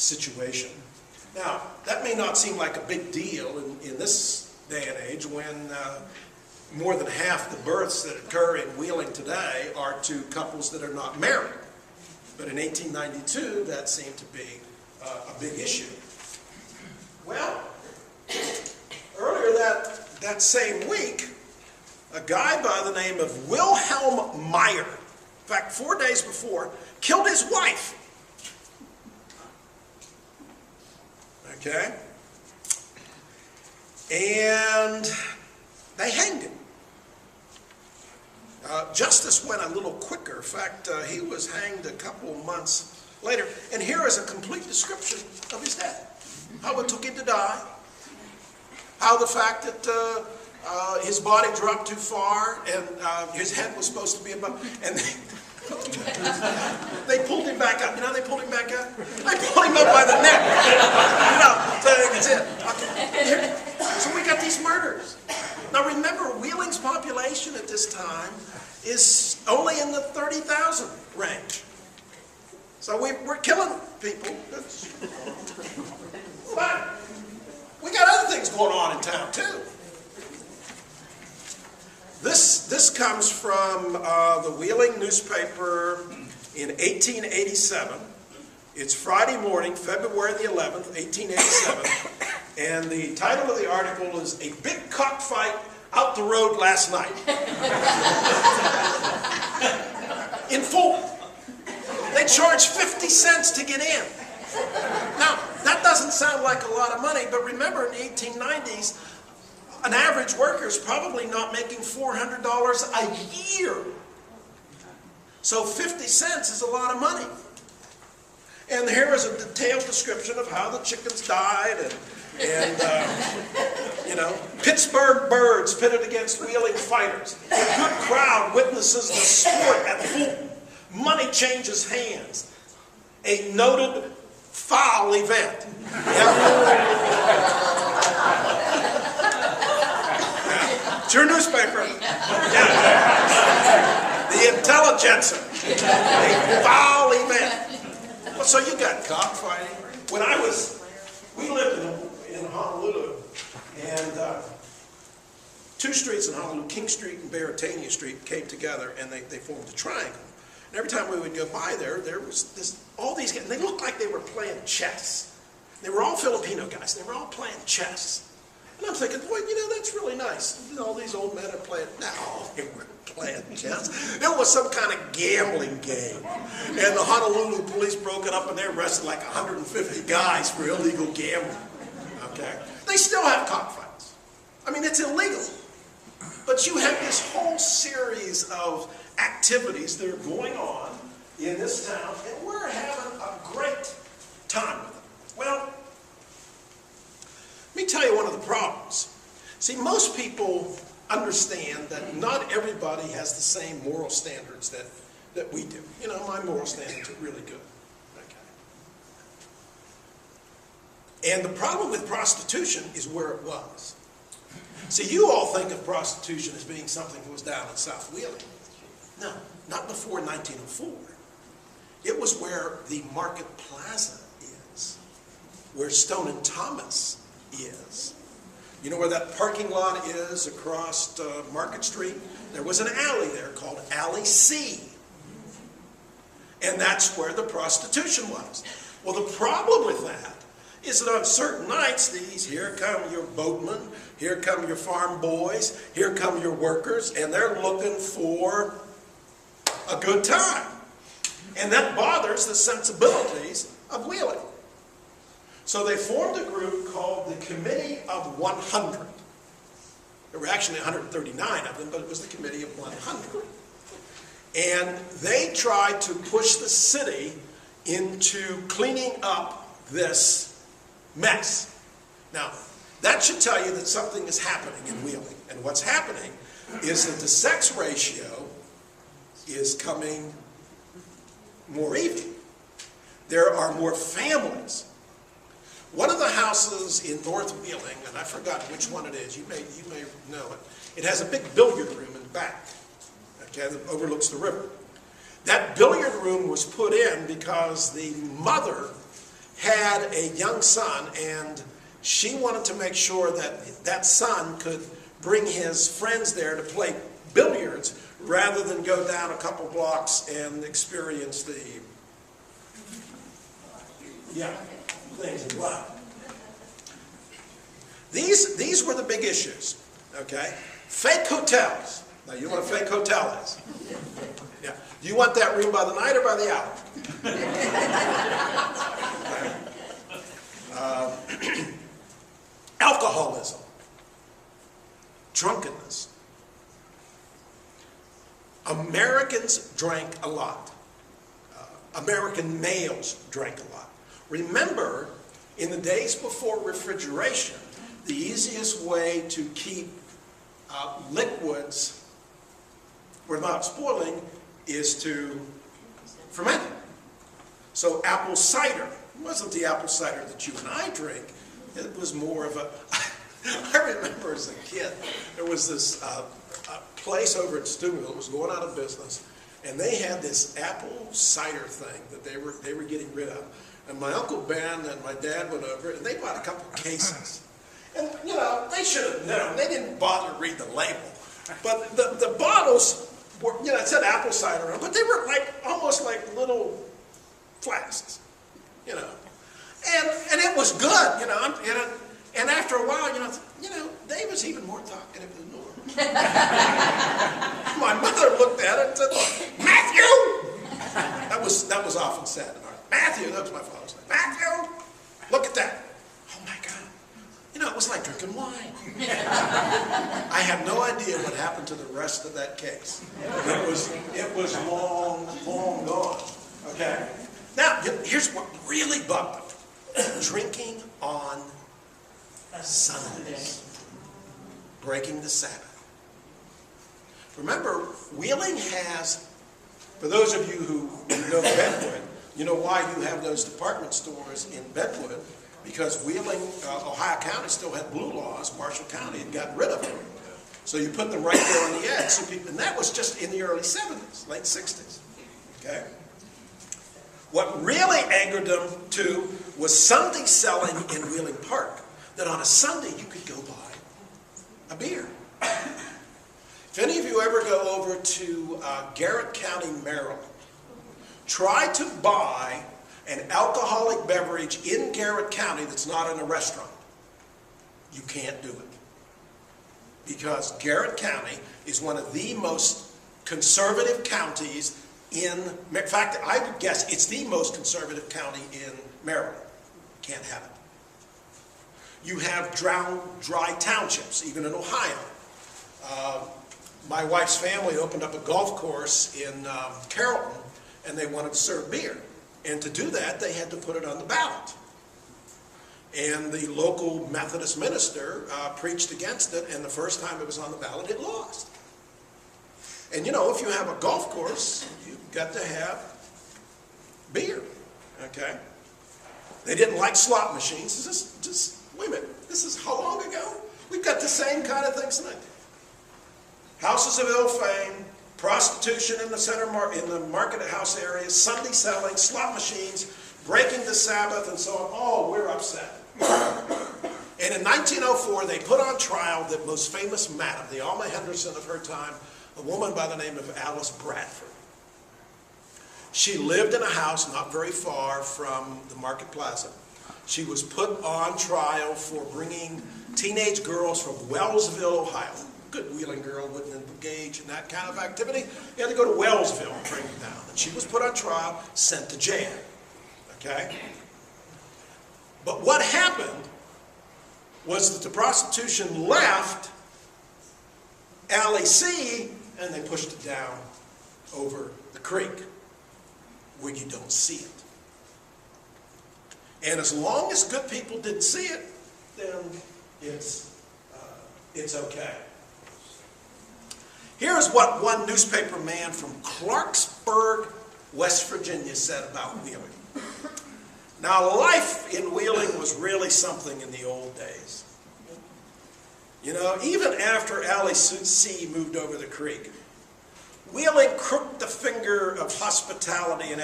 situation. Now, that may not seem like a big deal in this day and age when more than half the births that occur in Wheeling today are to couples that are not married. But in 1892, that seemed to be a big issue. Well, earlier that same week, a guy by the name of Wilhelm Meyer, in fact, 4 days before, killed his wife. Okay? And they hanged him. Justice went a little quicker. In fact, he was hanged a couple months later. And here is a complete description of his death. How it took him to die. How the fact that his body dropped too far and his head was supposed to be above. And they pulled him back up. You know how they pulled him back up? They pulled him up by the neck. You know, that's it. Okay. So we got these murders. Now remember, Wheeling's population at this time is only in the 30,000 range. So we're killing people. But we got other things going on in town too. This comes from the Wheeling newspaper in 1887. It's Friday morning, February the 11th, 1887. And the title of the article is "A Big Cockfight Out the Road Last Night." In full. They charge 50 cents to get in. Now, that doesn't sound like a lot of money, but remember in the 1890s, an average worker is probably not making $400 a year. So 50 cents is a lot of money. And here is a detailed description of how the chickens died and you know, Pittsburgh birds pitted against Wheeling fighters. A good crowd witnesses the sport at Fulton. Money changes hands. A noted foul event. It's your newspaper. The Intelligencer. A foul event. Well, so you got cockfighting. When we lived in Honolulu, and two streets in Honolulu, King Street and Baratania Street, came together and they formed a triangle. And every time we would go by there was all these guys, and they looked like they were playing chess. They were all Filipino guys. They were all playing chess. And I'm thinking, boy, you know, that's really nice. You know, all these old men are playing. No, they weren't playing chess. It was some kind of gambling game. And the Honolulu police broke it up and they arrested like 150 guys for illegal gambling. Okay? They still have cockfights. I mean, it's illegal. But you have this whole series of activities that are going on in this town, and we're having a great time with them. Well, let me tell you one of the problems. See, most people understand that not everybody has the same moral standards that we do. You know, my moral standards are really good. Okay. And the problem with prostitution is where it was. See, you all think of prostitution as being something that was down in South Wheeling. No, not before 1904. It was where the Market Plaza is, where Stone and Thomas is. You know where that parking lot is across Market Street? There was an alley there called Alley C. And that's where the prostitution was. Well, the problem with that is that on certain nights, here come your boatmen, here come your farm boys, here come your workers, and they're looking for a good time. And that bothers the sensibilities of Wheeling. So they formed a group called the Committee of 100. There were actually 139 of them, but it was the Committee of 100. And they tried to push the city into cleaning up this mess. Now, that should tell you that something is happening in Wheeling. And what's happening is that the sex ratio is coming more even. There are more families. One of the houses in North Wheeling, and I forgot which one it is, you may know it. It has a big billiard room in the back, okay, that overlooks the river. That billiard room was put in because the mother had a young son, and she wanted to make sure that that son could bring his friends there to play billiards rather than go down a couple blocks and experience the things in life. These were the big issues, okay? Fake hotels. Now, you know what a fake hotel is? Yeah. Do you want that room by the night or by the hour? Alcoholism. Drunkenness. Americans drank a lot. American males drank a lot. Remember, in the days before refrigeration, the easiest way to keep liquids without spoiling is to ferment it. So apple cider wasn't the apple cider that you and I drink. It was more of a... I remember as a kid, there was this place over at Steubenville that was going out of business, and they had this apple cider thing that they were getting rid of. And my Uncle Ben and my dad went over, and they bought a couple of cases. And, you know, they should have known. They didn't bother to read the label. But the bottles were, you know, it said apple cider on them, but they were like almost like little flasks, you know. And it was good, you know. And after a while, you know, Dave was even more talkative than normal. My mother looked at it and said, "Matthew!" That was often said. Matthew, that was my father's name. Matthew, look at that. Oh my God. You know, it was like drinking wine. I have no idea what happened to the rest of that case. It was long, long gone. Okay? Now, here's what really bugged them. Drinking on Sundays. Breaking the Sabbath. Remember, Wheeling has, for those of you who know Benwood, you know why you have those department stores in Benwood? Because Wheeling, Ohio County still had blue laws. Marshall County had gotten rid of them. So you put them right there on the edge. So people, and that was just in the early 70s, late 60s. Okay? What really angered them, too, was Sunday selling in Wheeling Park. That on a Sunday you could go buy a beer. If any of you ever go over to Garrett County, Maryland, try to buy an alcoholic beverage in Garrett County that's not in a restaurant. You can't do it. Because Garrett County is one of the most conservative counties in fact, I would guess it's the most conservative county in Maryland. Can't have it. You have dry townships, even in Ohio. My wife's family opened up a golf course in Carrollton, and they wanted to serve beer. And to do that, they had to put it on the ballot. And the local Methodist minister preached against it, and the first time it was on the ballot, it lost. And you know, if you have a golf course, you've got to have beer, okay? They didn't like slot machines. Just wait a minute, this is how long ago? We've got the same kind of things tonight. Houses of ill fame, prostitution in the market house areas, Sunday selling, slot machines, breaking the Sabbath, and so on. Oh, we're upset. And in 1904, they put on trial the most famous madam, the Alma Henderson of her time, a woman by the name of Alice Bradford. She lived in a house not very far from the Market Plaza. She was put on trial for bringing teenage girls from Wellsville, Ohio. Good Wheeling girl wouldn't engage in that kind of activity. You had to go to Wellsville and bring them down. And she was put on trial, sent to jail. Okay? But what happened was that the prostitution left Alley C and they pushed it down over the creek where you don't see it. And as long as good people didn't see it, then it's okay. Here's what one newspaper man from Clarksburg, West Virginia said about Wheeling. Now, life in Wheeling was really something in the old days. You know, even after Alley C moved over the creek, Wheeling crooked the finger of hospitality and